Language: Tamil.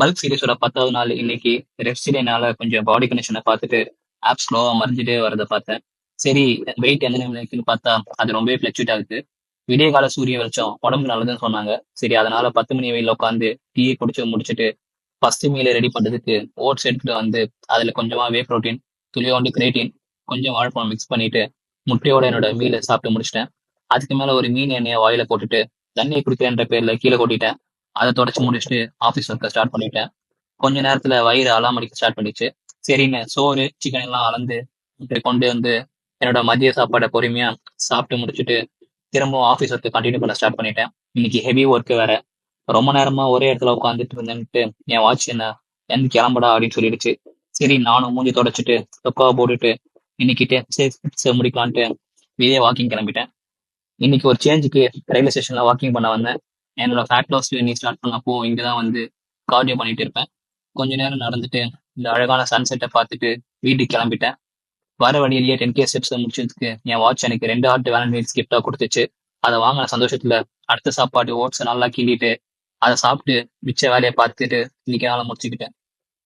பல்க் சீரிஸோட 10வது நாள் இன்னைக்கு ரெஸ்ட் டேனால கொஞ்சம் பாடி கண்டிஷனை பார்த்துட்டு ஆப் ஸ்லோவா மறைஞ்சிட்டே வரதை பார்த்தேன். சரி, வெயிட் எந்த நிலைக்குன்னு பார்த்தா அது ரொம்பவே ஃபிளக்சுவேட் ஆகுது. விடிய கால சூரிய வெளிச்சம் உடம்புக்கு நல்லதுன்னு சொன்னாங்க. சரி, அதனால 10 மணி வெயில உட்காந்து டீ குடிச்சு முடிச்சுட்டு ஃபர்ஸ்ட் மீலை ரெடி பண்றதுக்கு ஓட்ஸ் எடுத்துட்டு வந்து அதுல கொஞ்சமா வே புரோட்டீன், துளியோண்டு கிரேட்டின், கொஞ்சம் வாழைப்பழம் மிக்ஸ் பண்ணிட்டு முட்டையோட என்னோட மீலை சாப்பிட்டு முடிச்சிட்டேன். அதுக்கு மேல ஒரு மீன் எண்ணெயை வாயில போட்டுட்டு தண்ணியை குடிக்கிறேன்ற பேர்ல கீழே கொட்டிட்டேன். அதை தொடச்சு முடிச்சுட்டு ஆஃபீஸ் ஒர்க்கை ஸ்டார்ட் பண்ணிட்டேன். கொஞ்ச நேரத்துல வயிறு அலாம் அடிக்க ஸ்டார்ட் பண்ணிச்சு. சரின்னு சோறு சிக்கன் எல்லாம் அளந்து இப்படி கொண்டு வந்து என்னோட மதிய சாப்பாடை பொறுமையா சாப்பிட்டு முடிச்சுட்டு திரும்பவும் ஆஃபீஸ் ஒர்க்கு கண்டினியூ பண்ண ஸ்டார்ட் பண்ணிட்டேன். இன்னைக்கு ஹெவி ஒர்க்கு வேற. ரொம்ப நேரமா ஒரே இடத்துல உட்காந்துட்டு இருந்தேன்ட்டு என் வாட்ச் என்ன எந்த கிளம்புடா அப்படின்னு சொல்லிடுச்சு. சரி, நானும் மூஞ்சி தொடச்சிட்டு தொக்காவை போட்டுட்டு இன்னைக்கு டெஸ்ட் முடிக்கலான்ட்டு வெளியே வாக்கிங் கிளம்பிட்டேன். இன்னைக்கு ஒரு சேஞ்சுக்கு ரயில்வே ஸ்டேஷன்ல வாக்கிங் பண்ண வந்தேன். என்னோட ஃபேட் லாஸ் ஜர்னி ஸ்டார்ட் பண்ணப்போ இங்கதான் வந்து கார்டியோ பண்ணிட்டு இருப்பேன். கொஞ்ச நேரம் நடந்துட்டு இந்த அழகான சன்செட்டை பார்த்துட்டு வீட்டுக்கு கிளம்பிட்டேன். வர வழியிலேயே 10K ஸ்டெப்ஸ் முடிச்சதுக்கு என் வாட்ச் எனக்கு 2 ஹார்ட் வேலண்டைன்ஸ் கிஃப்டா கொடுத்துச்சு. அதை வாங்கின சந்தோஷத்துல அடுத்த சாப்பாடு ஓட்ஸ் நல்லா கிண்டிட்டு அதை சாப்பிட்டு மிச்ச வேலையை பார்த்துட்டு இன்னைக்கு நாளை முடிச்சுக்கிட்டேன்.